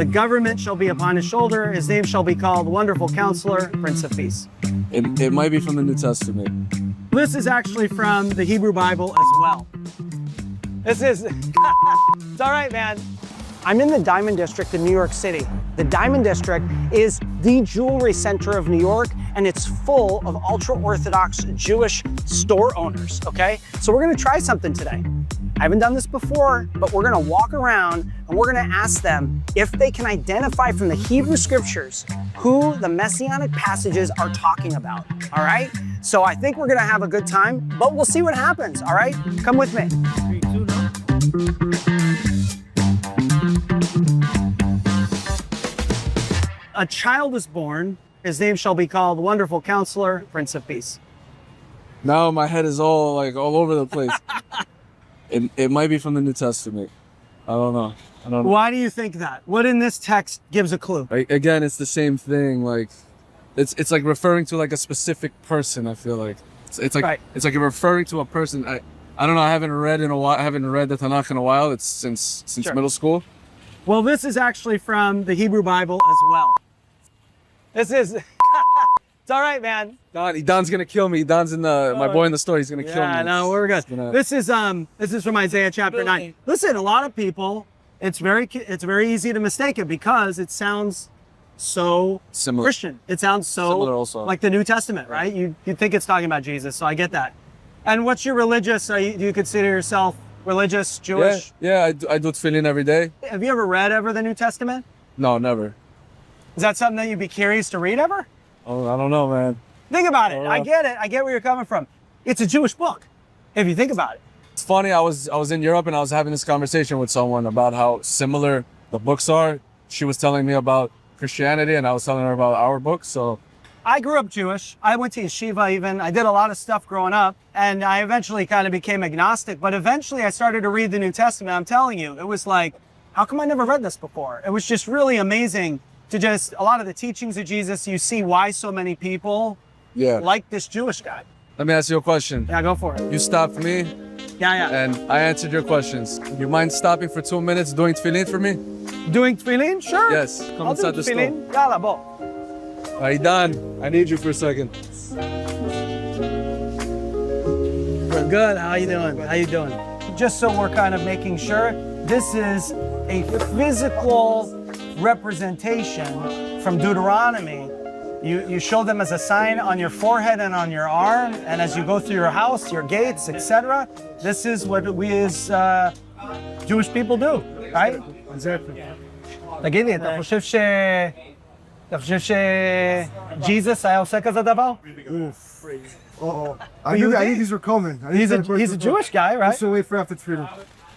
The government shall be upon his shoulder. His name shall be called Wonderful Counselor, Prince of Peace. It might be from the New Testament. This is actually from the Hebrew Bible as well. This is, it's all right, man. I'm in the Diamond District in New York City. The Diamond District is the jewelry center of New York, and it's full of ultra-Orthodox Jewish store owners, okay? So we're gonna try something today. I haven't done this before, but we're gonna walk around and we're gonna ask them if they can identify from the Hebrew scriptures who the messianic passages are talking about, all right? So I think we're gonna have a good time, but we'll see what happens, all right? Come with me. 3, 2, no? A child is born. His name shall be called Wonderful Counselor, Prince of Peace. Now my head is all over the place. It might be from the New Testament. I don't know. Why do you think that? What in this text gives a clue? Again, it's the same thing. Like, it's like referring to like a specific person. I feel like it's like Right. it's like referring to a person. I don't know. I haven't read the Tanakh in a while. It's since Sure. middle school. Well, this is actually from the Hebrew Bible as well. This is, it's all right, man. Don's gonna kill me. Don's in my boy in the store. He's gonna kill me. Yeah, no, we're good. gonna- This is from Isaiah chapter 9. Listen, a lot of people, it's very easy to mistake it because it sounds so Similar. Christian. It sounds Similar so also. like the New Testament, right? You think it's talking about Jesus, so I get that. And what's your religious? Do you consider yourself religious, Jewish? Yeah, I do tefillin every day. Have you ever read the New Testament? No, never. Is that something that you'd be curious to read ever? Oh, I don't know, man. Think about it. Oh, I get it. I get where you're coming from. It's a Jewish book, if you think about it. It's funny. I was in Europe and I was having this conversation with someone about how similar the books are. She was telling me about Christianity and I was telling her about our book. So I grew up Jewish. I went to yeshiva even. I did a lot of stuff growing up, and I eventually kind of became agnostic. But eventually I started to read the New Testament. I'm telling you, it was like, how come I never read this before? It was just really amazing to just, a lot of the teachings of Jesus, you see why so many people yeah. like this Jewish guy. Let me ask you a question. Yeah, go for it. You stopped me Yeah. and I answered your questions. You mind stopping for 2 minutes doing tefillin for me? Doing tefillin? Sure. Yes. Come I'll do inside the store. tefillin. Yalla, bo. Hey, Don, I need you for a second. We're good. How you doing? How you doing? Just so we're kind of making sure, this is a physical representation from Deuteronomy. You show them as a sign on your forehead and on your arm, and as you go through your house, your gates, etc. This is what we as Jewish people do, right? Exactly. תגיד לי, אתה חושב שג'יזוס היה עושה כזה דבר? I knew these were coming. He's a Jewish guy, right? So wait for after freedom.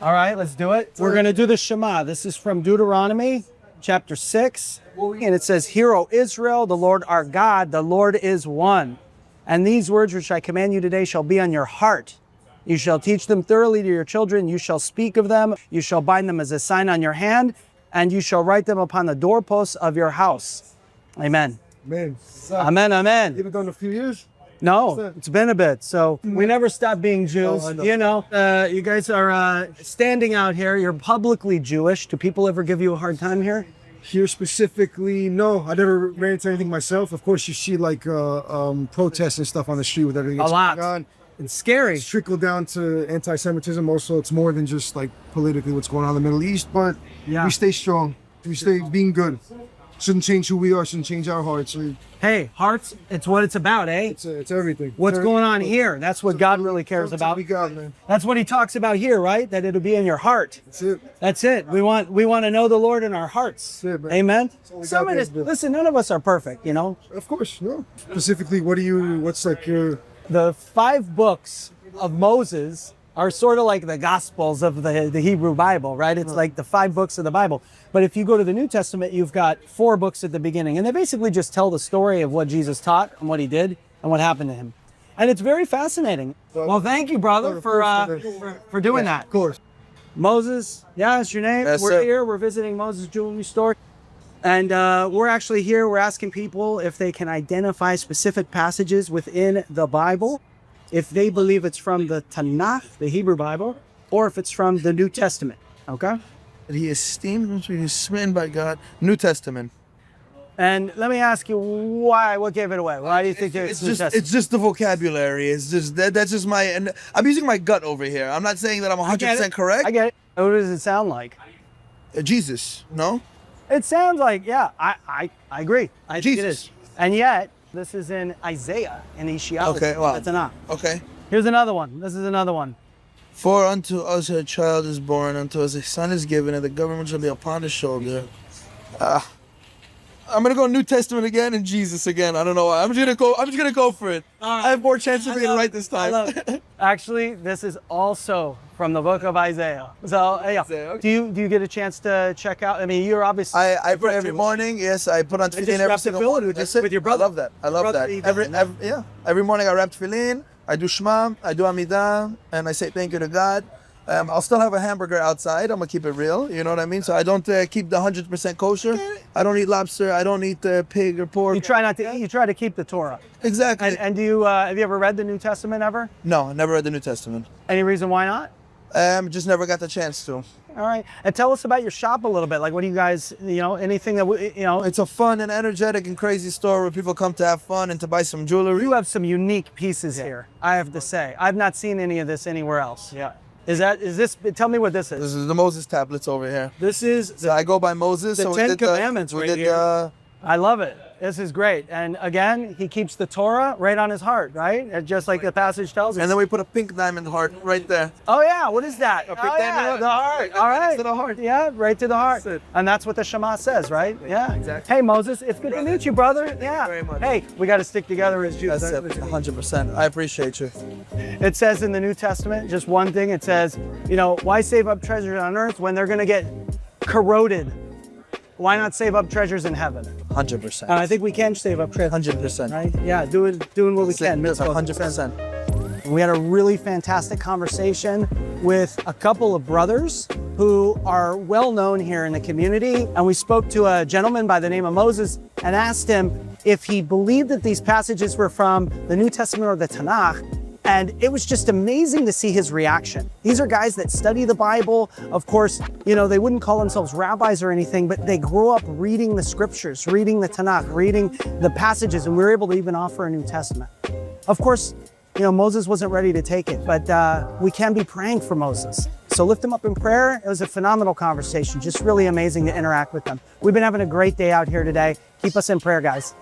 All right, let's do it. We're going to do the Shema. This is from Deuteronomy chapter 6. And it says, Hear, O Israel, the Lord our God, the Lord is one. And these words which I command you today shall be on your heart. You shall teach them thoroughly to your children. You shall speak of them. You shall bind them as a sign on your hand. And you shall write them upon the doorposts of your house. Amen. Man. Amen, amen. You've been done a few years? No, it's been a bit. So we never stop being Jews. Oh, I know. You know, you guys are standing out here. You're publicly Jewish. Do people ever give you a hard time here? Here specifically, no. I never ran into anything myself. Of course, you see like protests and stuff on the street with everything A that's lot. going on. It's scary. It's trickled down to anti-Semitism. Also, it's more than just like politically what's going on in the Middle East. But Yeah. we stay strong. We stay being good. Shouldn't change who we are. Shouldn't change our hearts. Hey, hearts, it's what it's about, eh? It's everything. What's It's going on everything. here? That's what God really cares That's what about. we got, man. That's what he talks about here, right? That it'll be in your heart. That's it. That's it. We want to know the Lord in our hearts. That's it, man. Amen. all we Some got of this, there, Bill. listen, none of us are perfect, you know. Of course, no. Specifically, what's like your... The 5 books of Moses are sort of like the Gospels of the Hebrew Bible, right? It's like the 5 books of the Bible. But if you go to the New Testament, you've got 4 books at the beginning, and they basically just tell the story of what Jesus taught and what he did and what happened to him. And it's very fascinating. Well, thank you, brother, for doing that. Of course. Moses, yeah, that's your name. Yes, We're sir. here. We're visiting Moses Jewelry Store. And we're actually here. We're asking people if they can identify specific passages within the Bible, if they believe it's from the Tanakh, the Hebrew Bible, or if it's from the New Testament. Okay? that he esteemed him to be smitten by God. New Testament. And let me ask you why, what gave it away? Why do you think It's just the vocabulary. It's just that's just my, and I'm using my gut over here. I'm not saying that I'm 100% correct. I get it. What does it sound like? Jesus, no? It sounds like, yeah, I agree. I think it Jesus. is. And yet, this is in Isaiah, in Esaïe. Okay, wow. That's enough. Okay. Here's another one. This is another one. For unto us a child is born, unto us a son is given, and the government shall be upon his shoulder. I'm gonna go New Testament again and Jesus again. I don't know why. I'm just gonna go for it. I have more chance of being right this time. I love it. Actually, this is also from the book of Isaiah. So, yeah. Isaiah, Do you get a chance to check out? I mean, you're obviously. I pray every morning. Yes, I put on tefillin every single morning. That's it. with your brother. I love that. I love that. Every morning I wrap tefillin. I do shema. I do amidah, and I say thank you to God. I'll still have a hamburger outside. I'm gonna keep it real. You know what I mean? So I don't keep the 100% kosher. I don't eat lobster. I don't eat pig or pork. You try not to eat. You try to keep the Torah. Exactly. And do you have you ever read the New Testament ever? No, I never read the New Testament. Any reason why not? Just never got the chance to. All right. And tell us about your shop a little bit. Like, what do you guys, anything that, It's a fun and energetic and crazy store where people come to have fun and to buy some jewelry. you have some unique pieces here, I have to say. I've not seen any of this anywhere else. Yeah. Is this, tell me what this is. This is the Moses tablets over here. This is So I go by Moses. the so we 10 did Commandments we right did here. I love it. This is great. And again, he keeps the Torah right on his heart, right? Just like the passage tells us. And then we put a pink diamond heart right there. Oh yeah, what is that? A big Oh, yeah, diamond. the heart. All right. To the heart. Yeah, right to the heart. That's it. And that's what the Shema says, right? Yeah. Exactly. Hey Moses, it's good to meet you, brother. Yeah. very much. Hey, we got to stick together as Jews. That's it. 100%. I appreciate you. It says in the New Testament, just one thing, it says, why save up treasures on earth when they're going to get corroded? Why not save up treasures in heaven? 100%. And I think we can save up treasures. 100%. Right? Yeah, doing what we can. That's 100%. We had a really fantastic conversation with a couple of brothers who are well known here in the community. And we spoke to a gentleman by the name of Moses and asked him if he believed that these passages were from the New Testament or the Tanakh. And it was just amazing to see his reaction. These are guys that study the Bible. Of course, they wouldn't call themselves rabbis or anything, but they grew up reading the scriptures, reading the Tanakh, reading the passages, and we were able to even offer a New Testament. Of course, Moses wasn't ready to take it, but we can be praying for Moses. So lift him up in prayer. It was a phenomenal conversation, just really amazing to interact with them. We've been having a great day out here today. Keep us in prayer, guys.